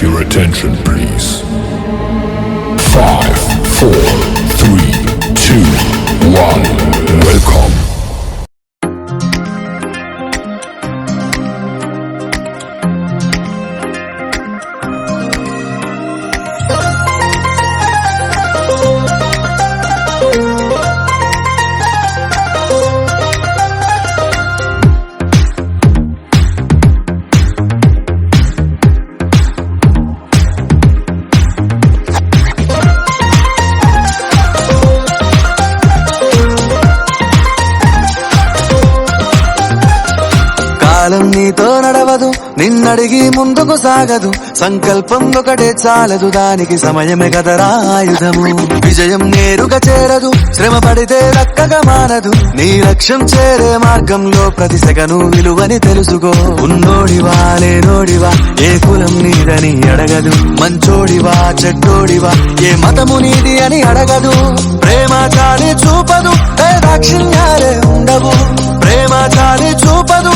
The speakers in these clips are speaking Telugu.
your attention, please. 5, 4, 3, 2, 1. Welcome. కాలం నీతో నడవదు, నిన్నడిగి ముందుకు సాగదు. సంకల్పం ఒకటే చాలదు, దానికి సమయమే కదరా ఆయుధము. విజయం నేరుగా చేరదు, శ్రమ పడితే దక్కగా మానదు. నీ లక్ష్యం చేరే మార్గంలో ప్రతి సెకను విలువని తెలుసుకో. ఉన్నోడివా లేనోడివా, ఏ కులం నీదని అడగదు. మంచోడివా చెడ్డోడివా, ఏ మతము నీది అని అడగదు. ప్రేమ చాలి చూపదు, దాక్షిణ్యాలే ఉండవు. ప్రేమ చాలి చూపదు,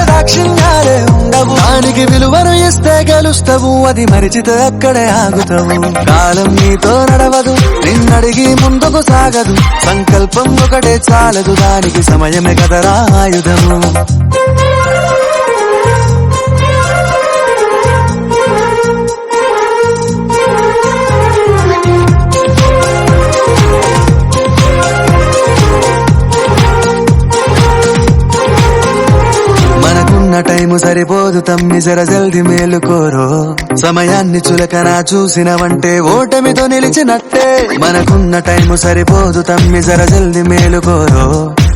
దాక్షిణ్యాలే ఉండవు. దానికి విలువను ఇస్తే గెలుస్తావు, అది మరిచితే అక్కడే ఆగుతావు. కాలం నీతో నడవదు, నిన్నడిగి ముందుకు సాగదు. సంకల్పం ఒకటే చాలదు, దానికి సమయమే కదరా ఆయుధము. టైము సరిపోదు తమ్మి, జర జల్ది మేలుకోరో. సమయాన్ని చులకన చూసినవంటే ఓటమితో నిలిచినట్టే. మనకున్న టైము సరిపోదు తమ్మి, జర జల్ది మేలుకోరో.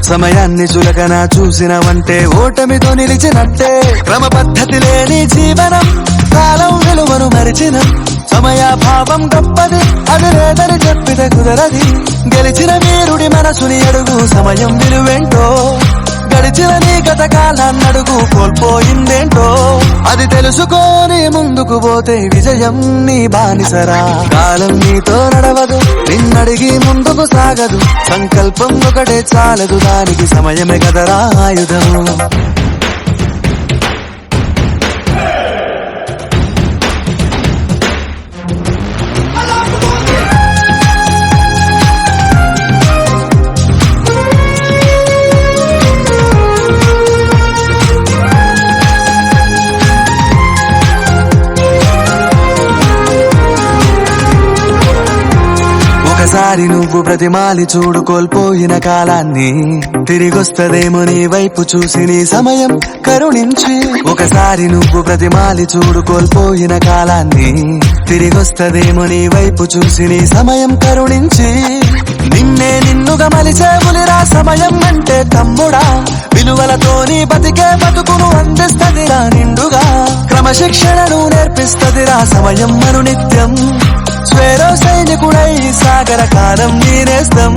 సమయాన్ని చులకన చూసినవంటే ఓటమితో నిలిచినట్టే. క్రమ పద్ధతి లేని జీవనం, కాలం విలువను మరిచిన. సమయాభావం గొప్పది, అది లేదని చెప్పితే కుదరది. గెలిచిన వీరుడి మనసుని అడుగు, సమయం విలువేంటో. గడిచిన నీ గత కాలాన్నడుగు, కోల్పోయిందేంటో. అది తెలుసుకొని ముందుకు పోతే విజయం నీ బానిసరా. కాలం నీతో నడవదు, నిన్నడిగి ముందుకు సాగదు. సంకల్పం ఒకటే చాలదు, దానికి సమయమే కదరా ఆయుధము. ఒకసారి నువ్వు ప్రతిమాలి చూడు కోల్పోయిన కాలాన్ని. తిరిగొస్తదేమో నీ వైపు చూసి నీ సమయం కరుణించి. ఒకసారి నువ్వు ప్రతిమాలి చూడు కోల్పోయిన కాలాన్ని. తిరిగొస్తదేమో నీ వైపు చూసి నీ సమయం కరుణించి. నిన్నే నిన్నుగా మలిచేవులిరా సమయం అంటే తమ్ముడా. విలువలతోని బతికే బతుకును అందిస్తదిరా నిండుగా. క్రమశిక్షణను నేర్పిస్తదిరా సమయం మను నిత్యం. స్వేరో సైనికుడై సాగర కాలం నీనేస్తం.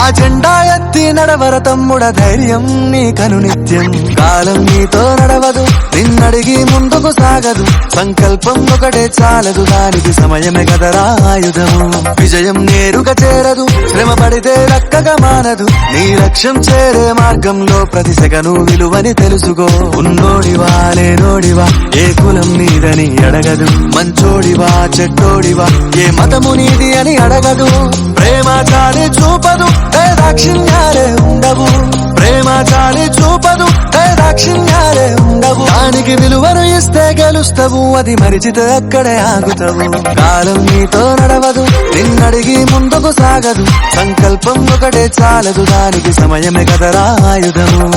ఆ జెండా ఎత్తి నడవర తమ్ముడ, ధైర్యం నీకను నిత్యం. కాలం నీతో నడవదు, నిన్నడిగి ముందుకు సాగదు. సంకల్పం ఒకటే చాలదు, దానికి సమయమే కదరా ఆయుధము. విజయం నేరుగా చేరదు, శ్రమ పడితే దక్కగా మానదు. నీ లక్ష్యం చేరే మార్గంలో ప్రతి సెకను విలువని తెలుసుకో. ఉన్నోడివా లేనోడివా, ఏ కులం నీదని అడగదు. మంచోడివా చెడ్డోడివా, ఏ మతము నీది అని అడగదు. ప్రేమ చాలి చూపదు, దాక్షిణ్యాలే ఉండవు. ప్రేమ చాలి చూపదు, దాక్షిణ్యాలే ఉండవు. దానికి విలువను ఇస్తే గెలుస్తావు, అది మరిచితే అక్కడే ఆగుతావు. కాలం నీతో నడవదు, నిన్నడిగి ముందుకు సాగదు. సంకల్పం ఒకటే చాలదు, దానికి సమయమే కదరా ఆయుధము.